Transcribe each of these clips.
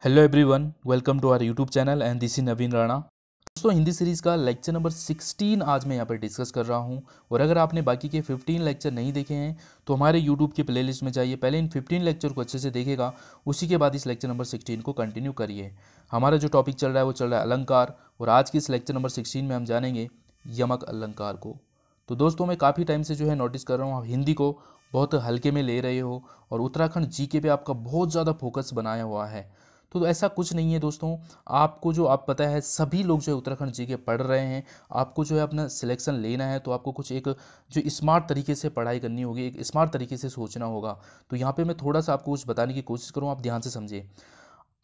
Hello everyone, welcome to our YouTube channel and this is Naveen Rana. दोस्तों, Hindi series का lecture number 16 आज मैं यहाँ पर डिस्कस कर रहा हूँ। और अगर आपने बाकी के 15 लेक्चर नहीं देखे हैं तो हमारे यूट्यूब के प्लेलिस्ट में जाइए, पहले इन 15 लेक्चर को अच्छे से देखेगा, उसी के बाद इस लेक्चर नंबर 16 को कंटिन्यू करिए। हमारा जो टॉपिक चल रहा है वो चल रहा है अलंकार, और आज की इस लेक्चर नंबर 16 में हम जानेंगे यमक अलंकार को। तो दोस्तों, मैं काफ़ी टाइम से जो है नोटिस कर रहा हूँ आप हिंदी को बहुत हल्के में ले रहे हो और उत्तराखंड जीके पे आपका बहुत ज़्यादा फोकस बनाया हुआ है। तो ऐसा कुछ नहीं है दोस्तों। आपको जो आप पता है सभी लोग जो है उत्तराखंड जीके पढ़ रहे हैं। आपको जो है अपना सिलेक्शन लेना है तो आपको कुछ एक जो स्मार्ट तरीके से पढ़ाई करनी होगी, एक स्मार्ट तरीके से सोचना होगा। तो यहाँ पे मैं थोड़ा सा आपको कुछ बताने की कोशिश करूँ, आप ध्यान से समझिए।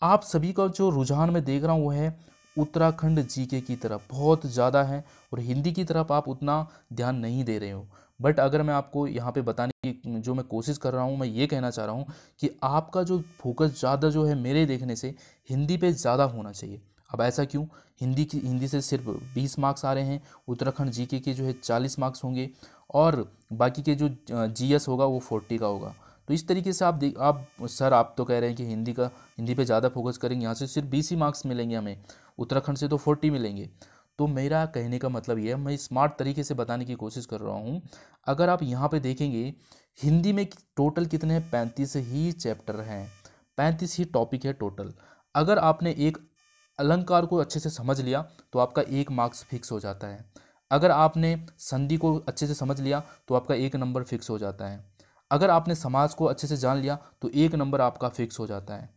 आप सभी का जो रुझान मैं देख रहा हूँ वो है उत्तराखंड जीके की तरफ बहुत ज़्यादा है, और हिंदी की तरफ आप उतना ध्यान नहीं दे रहे हो। बट अगर मैं आपको यहाँ पे बताने की जो मैं कोशिश कर रहा हूँ, मैं ये कहना चाह रहा हूँ कि आपका जो फोकस ज़्यादा जो है मेरे देखने से हिंदी पे ज़्यादा होना चाहिए। अब ऐसा क्यों? हिंदी से सिर्फ 20 मार्क्स आ रहे हैं, उत्तराखंड जीके के जो है 40 मार्क्स होंगे, और बाकी के जो जीएस होगा वो 40 का होगा। तो इस तरीके से आप सर आप तो कह रहे हैं कि हिंदी पे ज़्यादा फोकस करेंगे, यहाँ से सिर्फ 20 ही मार्क्स मिलेंगे हमें, उत्तराखंड से तो 40 मिलेंगे। तो मेरा कहने का मतलब ये है, मैं स्मार्ट तरीके से बताने की कोशिश कर रहा हूँ। अगर आप यहाँ पे देखेंगे हिंदी में टोटल कितने हैं, 35 ही चैप्टर हैं, 35 ही टॉपिक है टोटल। अगर आपने एक अलंकार को अच्छे से समझ लिया तो आपका 1 मार्क्स फिक्स हो जाता है। अगर आपने संधि को अच्छे से समझ लिया तो आपका 1 नंबर फिक्स हो जाता है। अगर आपने समाज को अच्छे से जान लिया तो 1 नंबर आपका फिक्स हो जाता है।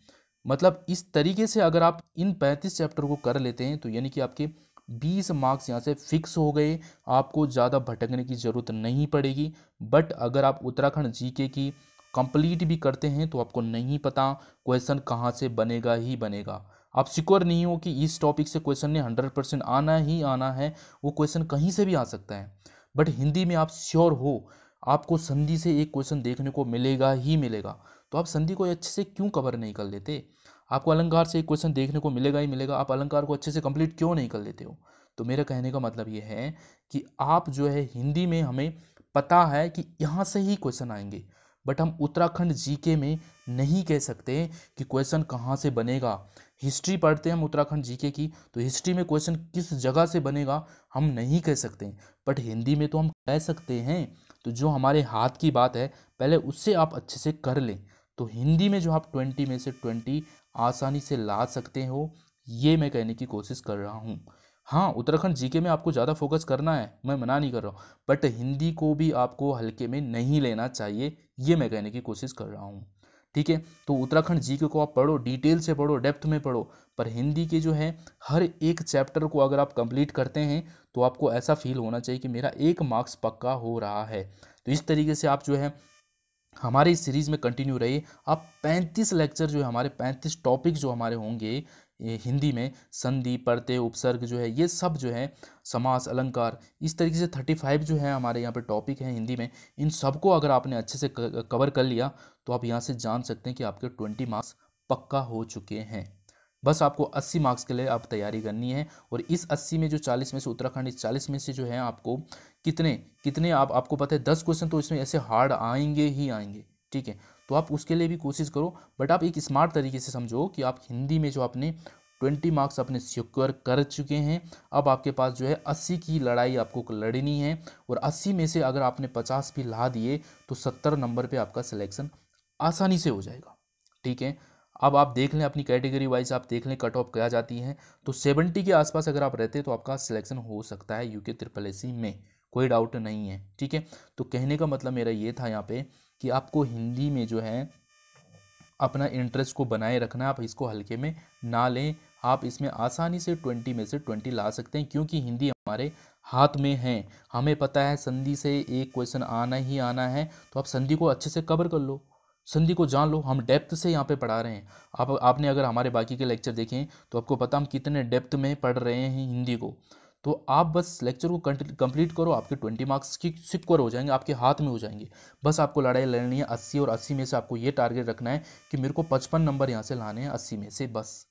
मतलब इस तरीके से अगर आप इन 35 चैप्टर को कर लेते हैं तो यानी कि आपके 20 मार्क्स यहाँ से फिक्स हो गए। आपको ज़्यादा भटकने की ज़रूरत नहीं पड़ेगी। बट अगर आप उत्तराखंड जीके की कंप्लीट भी करते हैं तो आपको नहीं पता क्वेश्चन कहाँ से बनेगा ही बनेगा। आप सिक्योर नहीं हो कि इस टॉपिक से क्वेश्चन ने 100% आना ही आना है, वो क्वेश्चन कहीं से भी आ सकता है। बट हिंदी में आप श्योर हो आपको संधि से एक क्वेश्चन देखने को मिलेगा ही मिलेगा। तो आप संधि को अच्छे से क्यों कवर नहीं कर लेते? आपको अलंकार से एक क्वेश्चन देखने को मिलेगा ही मिलेगा, आप अलंकार को अच्छे से कंप्लीट क्यों नहीं कर लेते हो? तो मेरा कहने का मतलब ये है कि आप जो है हिंदी में हमें पता है कि यहाँ से ही क्वेश्चन आएंगे, बट हम उत्तराखंड जीके में नहीं कह सकते कि क्वेश्चन कहाँ से बनेगा। हिस्ट्री पढ़ते हैं हम उत्तराखंड जीके की, तो हिस्ट्री में क्वेश्चन किस जगह से बनेगा हम नहीं कह सकते, बट हिंदी में तो हम कह सकते हैं। तो जो हमारे हाथ की बात है पहले उससे आप अच्छे से कर लें, तो हिंदी में जो आप 20 में से 20 आसानी से ला सकते हो, ये मैं कहने की कोशिश कर रहा हूँ। हाँ, उत्तराखंड जीके में आपको ज़्यादा फोकस करना है, मैं मना नहीं कर रहा हूँ, बट हिंदी को भी आपको हल्के में नहीं लेना चाहिए, ये मैं कहने की कोशिश कर रहा हूँ। ठीक है, तो उत्तराखंड जीके को आप पढ़ो, डिटेल से पढ़ो, डेप्थ में पढ़ो, पर हिंदी के जो है हर एक चैप्टर को अगर आप कंप्लीट करते हैं तो आपको ऐसा फील होना चाहिए कि मेरा 1 मार्क्स पक्का हो रहा है। तो इस तरीके से आप जो है हमारे इस सीरीज़ में कंटिन्यू रहिए। आप 35 लेक्चर जो है हमारे 35 टॉपिक जो हमारे होंगे ये हिंदी में, संधि, प्रत्यय, उपसर्ग जो है ये सब जो है, समास, अलंकार, इस तरीके से 35 जो है हमारे यहाँ पे टॉपिक हैं हिंदी में, इन सबको अगर आपने अच्छे से कवर कर लिया तो आप यहाँ से जान सकते हैं कि आपके 20 मार्क्स पक्का हो चुके हैं। बस आपको 80 मार्क्स के लिए आप तैयारी करनी है, और इस 80 में जो 40 में से उत्तराखंड, इस 40 में से जो है आपको कितने कितने आपको पता है 10 क्वेश्चन तो इसमें ऐसे हार्ड आएंगे ही आएंगे। ठीक है, तो आप उसके लिए भी कोशिश करो, बट आप एक स्मार्ट तरीके से समझो कि आप हिंदी में जो आपने 20 मार्क्स अपने सिक्योर कर चुके हैं, अब आपके पास जो है 80 की लड़ाई आपको लड़नी है, और 80 में से अगर आपने 50 भी ला दिए तो 70 नंबर पे आपका सिलेक्शन आसानी से हो जाएगा। ठीक है, अब आप देख लें अपनी कैटेगरी वाइज, आप देख लें कट ऑफ क्या जाती है, तो 70 के आसपास अगर आप रहते हैं तो आपका सिलेक्शन हो सकता है यूके ट्रिपल एसी में, कोई डाउट नहीं है। ठीक है, तो कहने का मतलब मेरा ये था यहाँ पे कि आपको हिंदी में जो है अपना इंटरेस्ट को बनाए रखना है, आप इसको हल्के में ना लें। आप इसमें आसानी से 20 में से 20 ला सकते हैं, क्योंकि हिंदी हमारे हाथ में है। हमें पता है संधि से एक क्वेश्चन आना ही आना है, तो आप संधि को अच्छे से कवर कर लो, संधि को जान लो। हम डेप्थ से यहाँ पे पढ़ा रहे हैं। आपने अगर हमारे बाकी के लेक्चर देखें तो आपको पता हम कितने डेप्थ में पढ़ रहे हैं हिंदी को। तो आप बस लेक्चर को कंप्लीट करो, आपके 20 मार्क्स की सिक्योर हो जाएंगे, आपके हाथ में हो जाएंगे। बस आपको लड़ाई लड़नी है 80, और 80 में से आपको ये टारगेट रखना है कि मेरे को 55 नंबर यहाँ से लाने हैं 80 में से बस।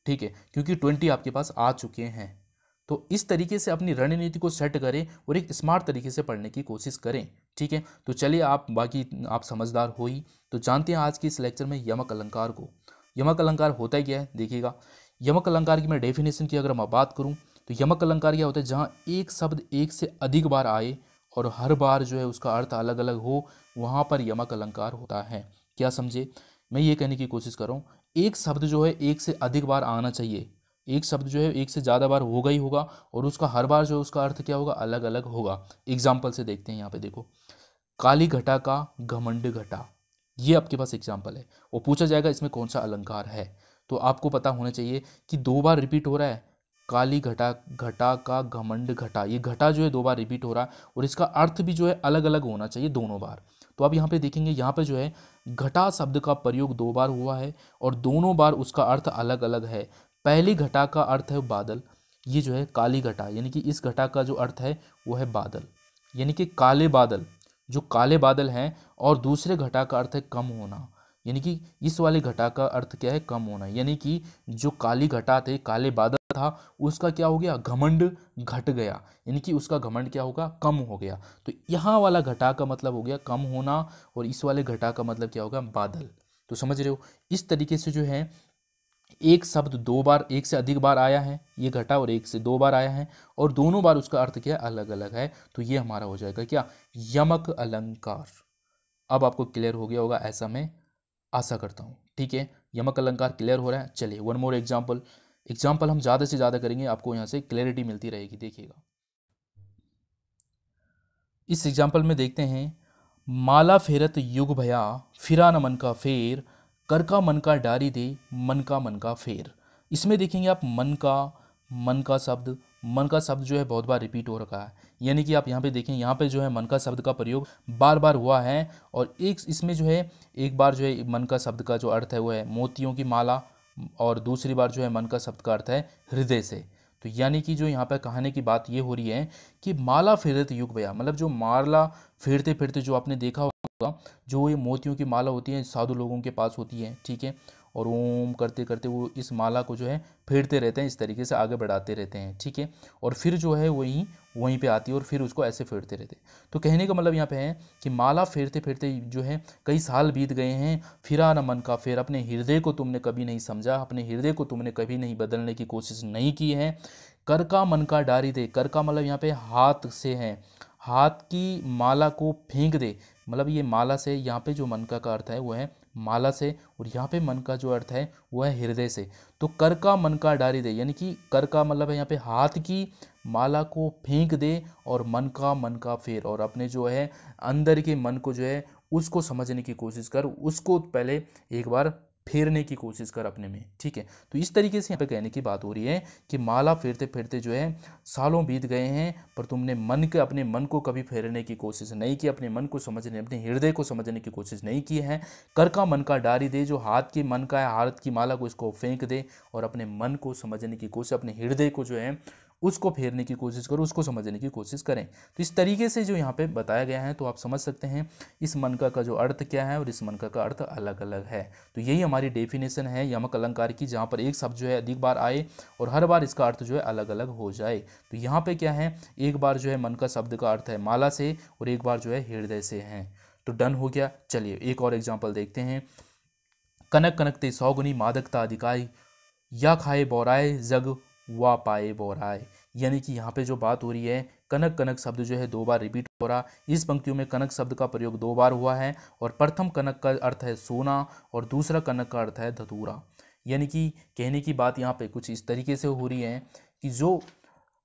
ठीक है, क्योंकि 20 आपके पास आ चुके हैं। तो इस तरीके से अपनी रणनीति को सेट करें और एक स्मार्ट तरीके से पढ़ने की कोशिश करें। ठीक है, तो चलिए आप बाकी आप समझदार हो ही, तो जानते हैं आज की इस लेक्चर में यमक अलंकार को। यमक अलंकार होता ही क्या है देखिएगा। यमक अलंकार की मैं डेफिनेशन की अगर मैं बात करूं तो यमक अलंकार क्या होता है, जहां एक शब्द एक से अधिक बार आए और हर बार जो है उसका अर्थ अलग अलग हो, वहां पर यमक अलंकार होता है। क्या समझे, मैं ये कहने की कोशिश कर रहा हूँ एक शब्द जो है एक से अधिक बार आना चाहिए, एक शब्द जो है एक से ज़्यादा बार होगा ही होगा और उसका हर बार जो है उसका अर्थ क्या होगा, अलग अलग होगा। एग्जाम्पल से देखते हैं यहाँ पे देखो, काली घटा का घमंड घटा, ये आपके पास एग्जाम्पल है। वो पूछा जाएगा इसमें कौन सा अलंकार है, तो आपको पता होना चाहिए कि 2 बार रिपीट हो रहा है, काली घटा घटा का घमंड घटा, ये घटा जो है 2 बार रिपीट हो रहा है और इसका अर्थ भी जो है अलग अलग होना चाहिए दोनों बार। तो आप यहाँ पे देखेंगे यहाँ पे जो है घटा शब्द का प्रयोग 2 बार हुआ है और दोनों बार उसका अर्थ अलग अलग है। पहली घटा का अर्थ है बादल, ये जो है काली घटा, यानी कि इस घटा का जो अर्थ है वो है बादल, यानी कि काले बादल, जो काले बादल हैं। और दूसरे घटा का अर्थ है कम होना, यानी कि इस वाले घटा का अर्थ क्या है, कम होना, यानी कि जो काली घटा थे, काले बादल था, उसका क्या हो गया, घमंड घट गया, यानी कि उसका घमंड क्या होगा, कम हो गया। तो यहाँ वाला घटा का मतलब हो गया कम होना और इस वाले घटा का मतलब क्या होगा, बादल। तो समझ रहे हो, इस तरीके से जो है एक शब्द 2 बार एक से अधिक बार आया है, ये घटा, और एक से 2 बार आया है और दोनों बार उसका अर्थ क्या अलग अलग है, तो ये हमारा हो जाएगा क्या, यमक अलंकार। अब आपको क्लियर हो गया होगा ऐसा मैं आशा करता हूँ। ठीक है, यमक अलंकार क्लियर हो रहा है। चलिए वन मोर एग्जाम्पल, एग्जाम्पल हम ज़्यादा से ज़्यादा करेंगे, आपको यहाँ से क्लैरिटी मिलती रहेगी। देखिएगा इस एग्जाम्पल में देखते हैं, माला फेरत युग भया फिरा न मन का फेर, कर का मन का डारी दे मन का फेर। इसमें देखेंगे आप मन का शब्द जो है बहुत बार रिपीट हो रखा है, यानी कि आप यहाँ पे देखें, यहाँ पे जो है मन का शब्द का प्रयोग बार बार हुआ है और एक इसमें जो है एक बार जो है मन का शब्द का जो अर्थ है वो है मोतियों की माला और दूसरी बार जो है मन का शब्द का अर्थ है हृदय से। तो यानी कि जो यहाँ पर कहने की बात ये हो रही है कि माला फेरत युग भया, मतलब जो माला फेरते फेरते जो आपने देखा होगा, जो ये मोतियों की माला होती है साधु लोगों के पास होती है, ठीक है, और ओम करते करते वो इस माला को जो है फेरते रहते हैं, इस तरीके से आगे बढ़ाते रहते हैं, ठीक है, और फिर जो है वहीं पे आती है और फिर उसको ऐसे फेरते रहते हैं। तो कहने का मतलब यहाँ पे है कि माला फेरते फेरते जो है कई साल बीत गए हैं, फिरा न मन का फेर, अपने हृदय को तुमने कभी नहीं समझा, अपने हृदय को तुमने कभी नहीं बदलने की कोशिश नहीं की है। कर का मन का डारी दे, कर का मतलब यहाँ पे हाथ से है, हाथ की माला को फेंक दे, मतलब ये माला से, यहाँ पे जो मन का अर्थ है वो है माला से और यहाँ पे मन का जो अर्थ है वो है हृदय से। तो कर का मन का डारी दे, यानी कि कर का मतलब है यहाँ पे हाथ की माला को फेंक दे और मन का फेर, और अपने जो है अंदर के मन को जो है उसको समझने की कोशिश कर, उसको पहले एक बार फेरने की कोशिश कर अपने में, ठीक है। तो इस तरीके से यहाँ पे कहने की बात हो रही है कि माला फेरते फेरते जो है सालों बीत गए हैं, पर तुमने अपने मन को कभी फेरने की कोशिश नहीं की, अपने मन को समझने, अपने हृदय को समझने की कोशिश नहीं की है। कर का मन का डारी दे, जो हाथ के मन का है, हाथ की माला को इसको फेंक दे और अपने मन को समझने की कोशिश, अपने हृदय को जो है उसको फेरने की कोशिश करो, उसको समझने की कोशिश करें। तो इस तरीके से जो यहाँ पे बताया गया है, तो आप समझ सकते हैं इस मनका का जो अर्थ क्या है और इस मनका का अर्थ अलग अलग है। तो यही हमारी डेफिनेशन है यमक अलंकार की, जहाँ पर एक शब्द जो है अधिक बार आए और हर बार इसका अर्थ जो है अलग अलग हो जाए। तो यहाँ पे क्या है, एक बार जो है मन का शब्द का अर्थ है माला से और एक बार जो है हृदय से है। तो डन हो गया। चलिए एक और एग्जाम्पल देखते हैं, कनक कनक ते सौगुनी मादकता अधिकाई, या खाए बोराए जग वा पाए बोराए। यानी कि यहाँ पे जो बात हो रही है, कनक कनक शब्द जो है 2 बार रिपीट हो रहा, इस पंक्तियों में कनक शब्द का प्रयोग 2 बार हुआ है और प्रथम कनक का अर्थ है सोना और दूसरा कनक का अर्थ है धतूरा। यानी कि कहने की बात यहाँ पे कुछ इस तरीके से हो रही है कि जो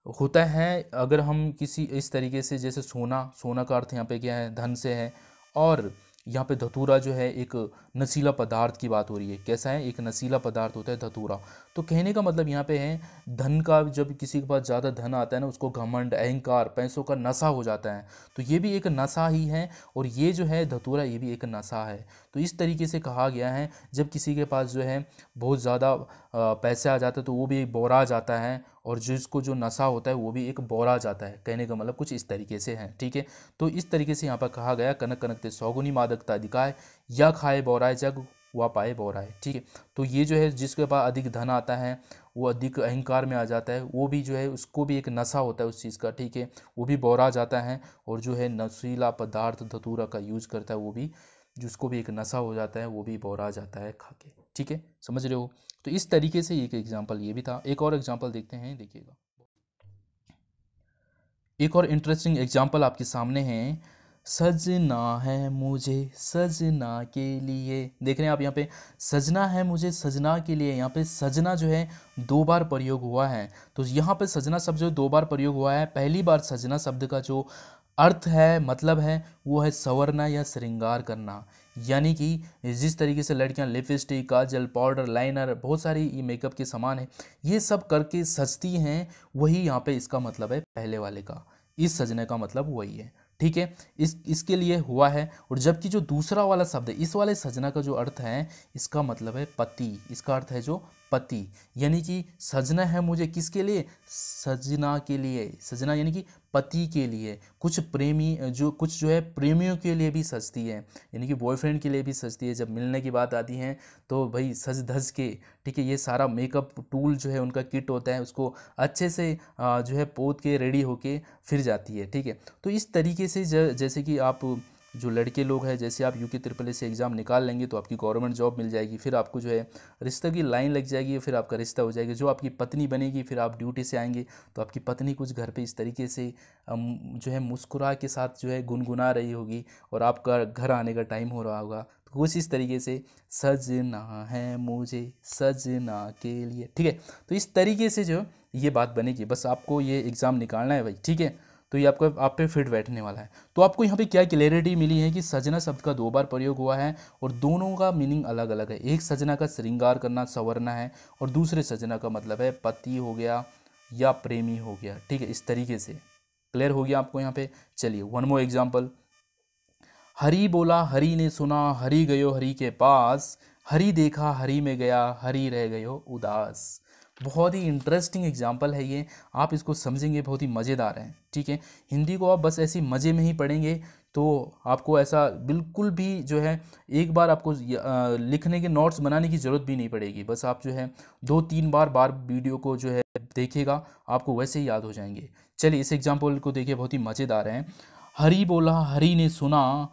होता है, अगर हम किसी इस तरीके से, जैसे सोना का अर्थ यहाँ पे क्या है, धन से है, और यहाँ पे धतूरा जो है एक नशीला पदार्थ की बात हो रही है। कैसा है, एक नशीला पदार्थ होता है धतूरा। तो कहने का मतलब यहाँ पे है धन का, जब किसी के पास ज़्यादा धन आता है ना, उसको घमंड, अहंकार, पैसों का नशा हो जाता है, तो ये भी एक नशा ही है और ये जो है धतूरा, ये भी एक नशा है। तो इस तरीके से कहा गया है, जब किसी के पास जो है बहुत ज़्यादा पैसे आ जाते हैं तो वो भी एक बोरा जाता है और जिसको जो नशा होता है वो भी एक बोरा जाता है। कहने का मतलब कुछ इस तरीके से है, ठीक है। तो इस तरीके से यहाँ पर कहा गया, कनक कनक ते सौगुनी मादकता अधिकाय, या खाए बोराए जग वा पाए बोराए, ठीक है। तो ये जो है जिसके पास अधिक धन आता है, वो अधिक अहंकार में आ जाता है, वो भी जो है उसको भी एक नशा होता है उस चीज़ का, ठीक है, वो भी बोरा जाता है। और जो है नशीला पदार्थ धतूरा का यूज करता है, वो भी जिसको भी एक नशा हो जाता है, वो भी बोरा जाता है खा के। ठीक है, समझ रहे हो। तो इस तरीके से एक एग्जाम्पल ये भी था। एक और एग्जाम्पल देखते हैं, देखिएगा। एक और इंटरेस्टिंग एग्जाम्पल आपके सामने है। सजना है मुझे सजना के लिए, देख रहे हैं आप यहाँ पे, सजना है मुझे सजना के लिए। यहाँ पे सजना जो है 2 बार प्रयोग हुआ है। तो यहाँ पे सजना शब्द जो 2 बार प्रयोग हुआ है, पहली बार सजना शब्द का जो अर्थ है, मतलब है, वो है संवरना या श्रृंगार करना। यानी कि जिस तरीके से लड़कियां लिपस्टिक, काजल, पाउडर, लाइनर, बहुत सारी ये मेकअप के सामान है, ये सब करके सजती हैं, वही यहाँ पे इसका मतलब है पहले वाले का। इस सजने का मतलब वही है, ठीक है, इसके लिए हुआ है। और जबकि जो दूसरा वाला शब्द है, इस वाले सजना का जो अर्थ है, इसका मतलब है पति। इसका अर्थ है जो पति, यानी कि सजना है मुझे किसके लिए, सजना के लिए। सजना यानी कि पति के लिए। कुछ प्रेमी जो है प्रेमियों के लिए भी सजती है, यानी कि बॉयफ्रेंड के लिए भी सजती है। जब मिलने की बात आती है तो भाई सज धज के, ठीक है, ये सारा मेकअप टूल जो है उनका किट होता है, उसको अच्छे से जो है पोत के रेडी होके फिर जाती है, ठीक है। तो इस तरीके से जैसे कि आप जो लड़के लोग हैं, जैसे आप यूके ट्रिपल एस से एग्ज़ाम निकाल लेंगे तो आपकी गवर्नमेंट जॉब मिल जाएगी, फिर आपको जो है रिश्ते की लाइन लग जाएगी, फिर आपका रिश्ता हो जाएगा, जो आपकी पत्नी बनेगी, फिर आप ड्यूटी से आएंगे तो आपकी पत्नी कुछ घर पे इस तरीके से जो है मुस्कुरा के साथ जो है गुनगुना रही होगी, और आपका घर आने का टाइम हो रहा होगा, तो कुछ इस तरीके से सजना है मुझे सजना के लिए, ठीक है। तो इस तरीके से जो ये बात बनेगी, बस आपको ये एग्ज़ाम निकालना है भाई, ठीक है। तो ये आपको आप पे फिट बैठने वाला है। तो आपको यहाँ पे क्या क्लैरिटी मिली है कि सजना शब्द का 2 बार प्रयोग हुआ है और दोनों का मीनिंग अलग अलग है। एक सजना का श्रृंगार करना, संवरना है, और दूसरे सजना का मतलब है पति हो गया या प्रेमी हो गया, ठीक है। इस तरीके से क्लियर हो गया आपको यहाँ पे। चलिए वन मोर एग्जाम्पल। हरि बोला हरि ने सुना, हरि गयो हरि के पास, हरि देखा हरि में गया, हरि रह गयो उदास। बहुत ही इंटरेस्टिंग एग्जाम्पल है ये, आप इसको समझेंगे बहुत ही मज़ेदार है, ठीक है। हिंदी को आप बस ऐसी मज़े में ही पढ़ेंगे तो आपको ऐसा बिल्कुल भी जो है एक बार आपको लिखने के नोट्स बनाने की ज़रूरत भी नहीं पड़ेगी। बस आप जो है 2-3 बार वीडियो को जो है देखिएगा, आपको वैसे ही याद हो जाएंगे। चलिए इस एग्जाम्पल को देखिए, बहुत ही मज़ेदार है। हरि बोला हरि ने सुना,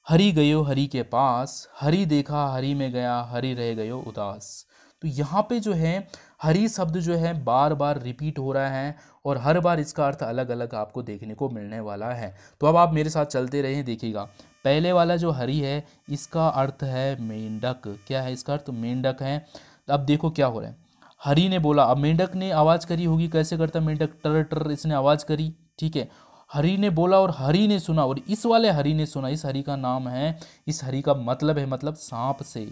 हरि गयो हरि के पास, हरि देखा हरि में गया, हरि रह गयो उदास। तो यहाँ पे जो है हरि शब्द जो है बार बार रिपीट हो रहा है, और हर बार इसका अर्थ अलग अलग आपको देखने को मिलने वाला है। तो अब आप मेरे साथ चलते रहें, देखिएगा। पहले वाला जो हरि है, इसका अर्थ है मेंढक। क्या है इसका अर्थ, मेंढक है। अब देखो क्या हो रहा है, हरि ने बोला, अब मेंढक ने आवाज़ करी होगी, कैसे करता मेंढक, टर टर इसने आवाज़ करी, ठीक है। हरि ने बोला और हरि ने सुना, और इस वाले हरि ने सुना, इस हरि का नाम है, इस हरि का मतलब है, मतलब सांप से।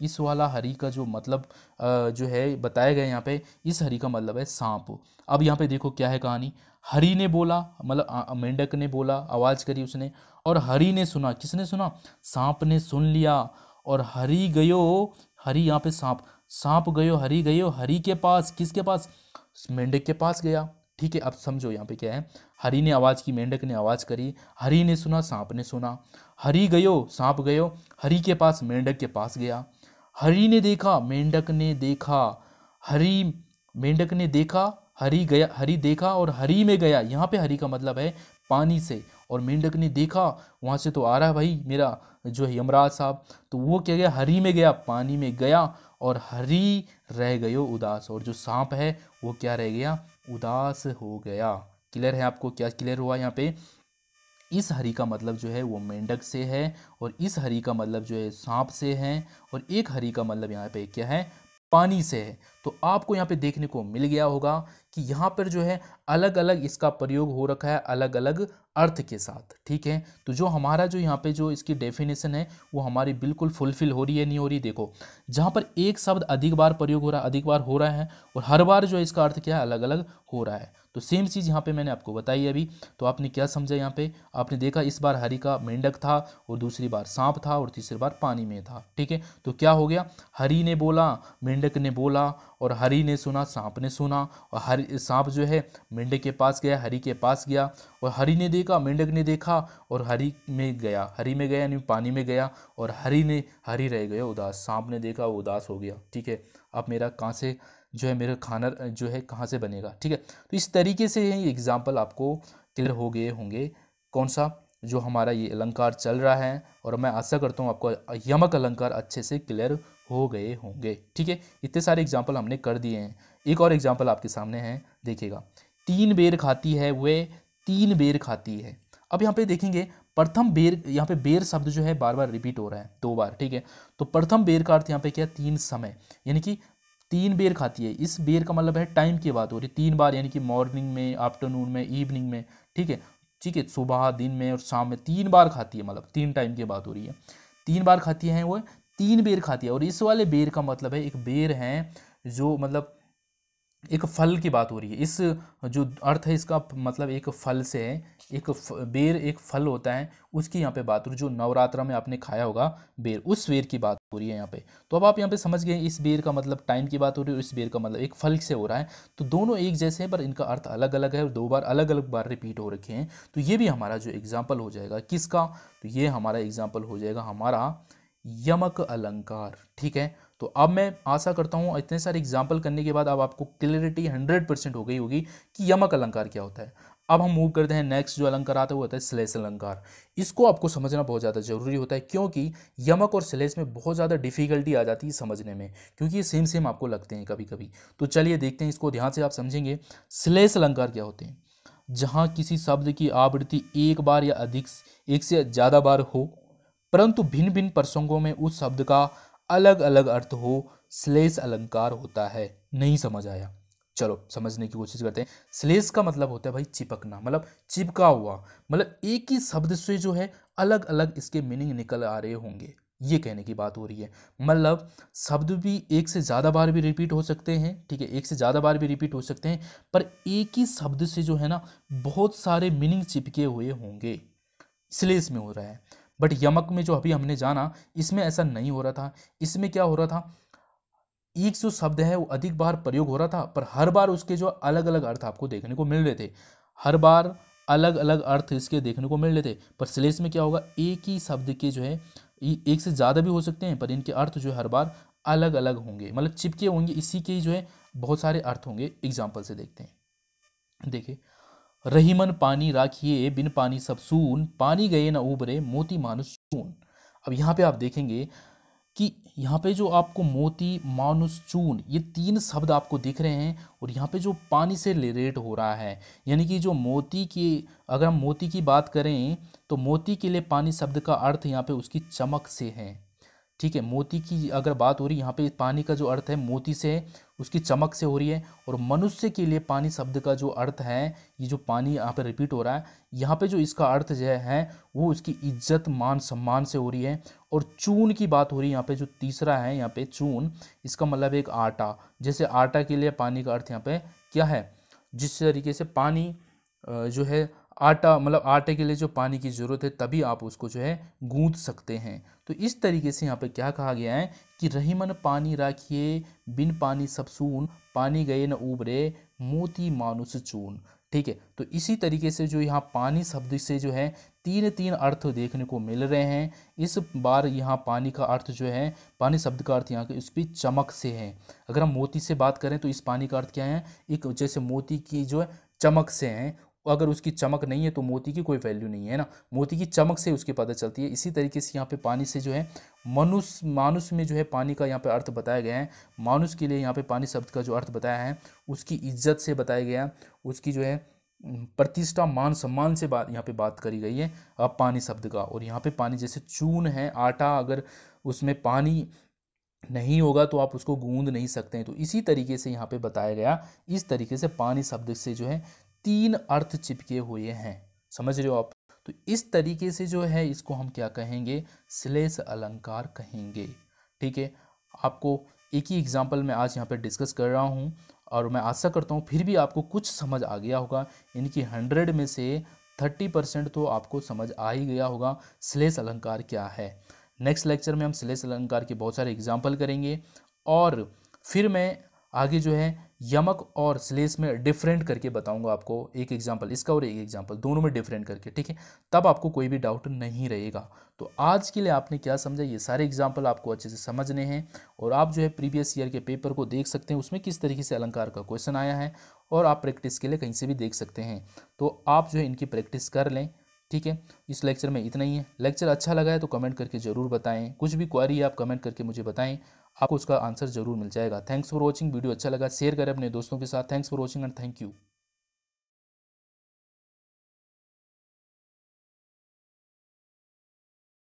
इस वाला हरि का जो मतलब जो है बताया गया यहाँ पे, इस हरि का मतलब है सांप। अब यहाँ पे देखो क्या है कहानी। हरि ने बोला मतलब मेंढक ने बोला, आवाज़ करी उसने, और हरि ने सुना, किसने सुना, सांप ने सुन लिया। और हरि गयो, हरि यहाँ पे सांप, सांप गयो हरि गयो हरि के पास, किसके पास, मेंढक के पास गया, ठीक है। अब समझो यहाँ पे क्या है, हरि ने आवाज़ की, मेंढक ने आवाज़ करी, हरि ने सुना, सांप ने सुना, हरि गयो, सांप गयो हरि के पास, मेंढक के पास गया। हरि ने देखा, मेंढक ने देखा, हरि, मेंढक ने देखा, हरि गया, हरि देखा और हरि में गया। यहाँ पे हरि का मतलब है पानी से, और मेंढक ने देखा, वहाँ से तो आ रहा है भाई मेरा जो है यमराज साहब, तो वो क्या गया, हरि में गया, पानी में गया, और हरि रह गयो उदास, और जो सांप है वो क्या रह गया, उदास हो गया। क्लियर है आपको, क्या क्लियर हुआ यहाँ पे। इस हरि का मतलब जो है वो मेंढक से है, और इस हरि का मतलब जो है सांप से है, और एक हरि का मतलब यहाँ पे क्या है, पानी से है। तो आपको यहाँ पे देखने को मिल गया होगा कि यहाँ पर जो है अलग अलग इसका प्रयोग हो रखा है, अलग अलग अर्थ के साथ, ठीक है। तो जो हमारा जो यहाँ पे जो इसकी डेफिनेशन है वो हमारी बिल्कुल फुलफिल हो रही है, नहीं हो रही। देखो जहाँ पर एक शब्द अधिक बार प्रयोग हो रहा है, अधिक बार हो रहा है, और हर बार जो है इसका अर्थ क्या है, अलग अलग हो रहा है। तो सेम चीज़ यहाँ पे मैंने आपको बताई अभी। तो आपने क्या समझा, यहाँ पे आपने देखा इस बार हरि का मेंढक था, और दूसरी बार सांप था, और तीसरी बार पानी में था, ठीक है। तो क्या हो गया, हरि ने बोला, मेंढक ने बोला, और हरि ने सुना, सांप ने सुना, और हरि, सांप जो है मेंढक के पास गया, हरि के पास गया, और हरि ने देखा, मेंढक ने देखा, और हरि में गया, हरि में गया यानी पानी में गया, और हरि रह गया उदास, सांप ने देखा वो उदास हो गया, ठीक है। अब मेरा कहाँ से जो है मेरा खाना जो है कहाँ से बनेगा, ठीक है। तो इस तरीके से ये एग्जाम्पल आपको क्लियर हो गए होंगे, कौन सा जो हमारा ये अलंकार चल रहा है, और मैं आशा करता हूँ आपको यमक अलंकार अच्छे से क्लियर हो गए होंगे। ठीक है, इतने सारे एग्जाम्पल हमने कर दिए हैं। एक और एग्जाम्पल आपके सामने है, देखिएगा। 3 बेर खाती है वे 3 बेर खाती है। अब यहाँ पे देखेंगे प्रथम बेर, यहाँ पे बेर शब्द जो है बार बार रिपीट हो रहा है 2 बार। ठीक है, तो प्रथम बेर का अर्थ यहाँ पे क्या, 3 समय, यानी कि 3 बेर खाती है। इस बेर का मतलब है टाइम की बात हो रही है, 3 बार, यानी कि मॉर्निंग में, आफ्टरनून में, इवनिंग में। ठीक है, ठीक है, सुबह, दिन में और शाम में 3 बार खाती है, मतलब 3 टाइम की बात हो रही है। 3 बार खाती है वो, 3 बेर खाती है। और इस वाले बेर का मतलब है, एक बेर है जो मतलब एक फल की बात हो रही है। इस जो अर्थ है इसका मतलब एक फल से है, बेर एक फल होता है, उसकी यहाँ पे बात हो रही है। जो नवरात्रा में आपने खाया होगा बेर, उस बेर की बात हो रही है यहाँ पे। तो अब आप यहाँ पे समझ गए, इस बेर का मतलब टाइम की बात हो रही है, इस बेर का मतलब एक फल से हो रहा है। तो दोनों एक जैसे हैं पर इनका अर्थ अलग अलग है और 2 बार अलग अलग बार रिपीट हो रखे हैं। तो ये भी हमारा जो एग्जाम्पल हो जाएगा किसका, तो ये हमारा एग्जाम्पल हो जाएगा हमारा यमक अलंकार। ठीक है, तो अब मैं आशा करता हूँ इतने सारे एग्जाम्पल करने के बाद अब आपको क्लियरिटी 100% हो गई होगी कि यमक अलंकार क्या होता है। अब हम मूव करते हैं नेक्स्ट जो अलंकार आता है वो होता है श्लेष अलंकार। इसको आपको समझना बहुत ज़्यादा जरूरी होता है, क्योंकि यमक और श्लेष में बहुत ज़्यादा डिफिकल्टी आ जाती है समझने में, क्योंकि ये सेम सेम आपको लगते हैं कभी कभी। तो चलिए देखते हैं, इसको ध्यान से आप समझेंगे। श्लेष अलंकार क्या होते हैं, जहाँ किसी शब्द की आवृत्ति एक बार या अधिक, एक से ज़्यादा बार हो, परंतु भिन्न भिन्न प्रसंगों में उस शब्द का अलग अलग अर्थ हो, श्लेष अलंकार होता है। नहीं समझ आया, चलो समझने की कोशिश करते हैं। श्लेष का मतलब होता है भाई चिपकना, मतलब चिपका हुआ, मतलब एक ही शब्द से जो है अलग अलग इसके मीनिंग निकल आ रहे होंगे, ये कहने की बात हो रही है। मतलब शब्द भी एक से ज़्यादा बार भी रिपीट हो सकते हैं, ठीक है, एक से ज़्यादा बार भी रिपीट हो सकते हैं, पर एक ही शब्द से जो है ना बहुत सारे मीनिंग चिपके हुए होंगे, श्लेष में हो रहा है। बट यमक में जो अभी हमने जाना, इसमें ऐसा नहीं हो रहा था। इसमें क्या हो रहा था, एक जो शब्द है वो अधिक बार प्रयोग हो रहा था, पर हर बार उसके जो अलग अलग अर्थ आपको देखने को मिल रहे थे, हर बार अलग अलग अर्थ इसके देखने को मिल रहे थे। पर श्लेष में क्या होगा, एक ही शब्द के जो है एक से ज़्यादा भी हो सकते हैं, पर इनके अर्थ जो है हर बार अलग अलग होंगे, मतलब चिपके होंगे, इसी के जो है बहुत सारे अर्थ होंगे। एग्जाम्पल से देखते हैं, देखिए, रहीमन पानी राखिए बिन पानी सब सून, पानी गए न उबरे मोती मानुष चून। अब यहाँ पे आप देखेंगे कि यहाँ पे जो आपको मोती मानुष चून ये 3 शब्द आपको दिख रहे हैं, और यहाँ पे जो पानी से रिलेट हो रहा है, यानी कि जो मोती की, अगर हम मोती की बात करें तो मोती के लिए पानी शब्द का अर्थ यहाँ पे उसकी चमक से है। ठीक है, मोती की अगर बात हो रही है यहाँ पे, पानी का जो अर्थ है मोती से है, उसकी चमक से हो रही है। और मनुष्य के लिए पानी शब्द का जो अर्थ है, ये जो पानी यहाँ पे रिपीट हो रहा है, यहाँ पे जो इसका अर्थ जो है वो उसकी इज्जत मान सम्मान से हो रही है। और चून की बात हो रही है यहाँ पे, जो तीसरा है यहाँ पे चून, इसका मतलब एक आटा, जैसे आटा के लिए पानी का अर्थ यहाँ पे क्या है, जिस तरीके से पानी जो है आटा, मतलब आटे के लिए जो पानी की ज़रूरत है तभी आप उसको जो है गूंथ सकते हैं। तो इस तरीके से यहाँ पे क्या कहा गया है कि रहीमन पानी राखिए बिन पानी सब सून, पानी गए न उबरे मोती मानुष चून। ठीक है, तो इसी तरीके से जो यहाँ पानी शब्द से जो है 3 अर्थ देखने को मिल रहे हैं। इस बार यहाँ पानी का अर्थ जो है, पानी शब्द का अर्थ यहाँ के उस पर चमक से है। अगर हम मोती से बात करें तो इस पानी का अर्थ क्या है, एक जैसे मोती की जो है चमक से है, अगर उसकी चमक नहीं है तो मोती की कोई वैल्यू नहीं है ना, मोती की चमक से उसकी पता चलती है। इसी तरीके से यहाँ पे पानी से जो है मानुष में जो है पानी का यहाँ पे अर्थ बताया गया है। मानुष के लिए यहाँ पे पानी शब्द का जो अर्थ बताया है उसकी इज्जत से बताया गया, उसकी जो है प्रतिष्ठा मान सम्मान से बात यहाँ पे बात करी गई है अब पानी शब्द का। और यहाँ पे पानी जैसे चून है आटा, अगर उसमें पानी नहीं होगा तो आप उसको गूंद नहीं सकते हैं। तो इसी तरीके से यहाँ पे बताया गया, इस तरीके से पानी शब्द से जो है 3 अर्थ चिपके हुए हैं, समझ रहे हो आप। तो इस तरीके से जो है इसको हम क्या कहेंगे, श्लेष अलंकार कहेंगे। ठीक है, आपको एक ही एग्जाम्पल मैं आज यहाँ पे डिस्कस कर रहा हूँ, और मैं आशा करता हूँ फिर भी आपको कुछ समझ आ गया होगा। इनकी 100 में से 30% तो आपको समझ आ ही गया होगा श्लेष अलंकार क्या है। नेक्स्ट लेक्चर में हम श्लेष अलंकार के बहुत सारे एग्जाम्पल करेंगे, और फिर मैं आगे जो है यमक और श्लेष में डिफरेंट करके बताऊंगा आपको, एक एग्जाम्पल इसका और एक एग्जाम्पल दोनों में डिफरेंट करके। ठीक है, तब आपको कोई भी डाउट नहीं रहेगा। तो आज के लिए आपने क्या समझा, ये सारे एग्जाम्पल आपको अच्छे से समझने हैं, और आप जो है प्रीवियस ईयर के पेपर को देख सकते हैं, उसमें किस तरीके से अलंकार का क्वेश्चन आया है, और आप प्रैक्टिस के लिए कहीं से भी देख सकते हैं। तो आप जो है इनकी प्रैक्टिस कर लें। ठीक है, इस लेक्चर में इतना ही है। लेक्चर अच्छा लगा है तो कमेंट करके ज़रूर बताएं, कुछ भी क्वेरी है आप कमेंट करके मुझे बताएं। आपको उसका आंसर जरूर मिल जाएगा। थैंक्स फॉर वॉचिंग, वीडियो अच्छा लगा शेयर करें अपने दोस्तों के साथ। Thanks for watching and thank you.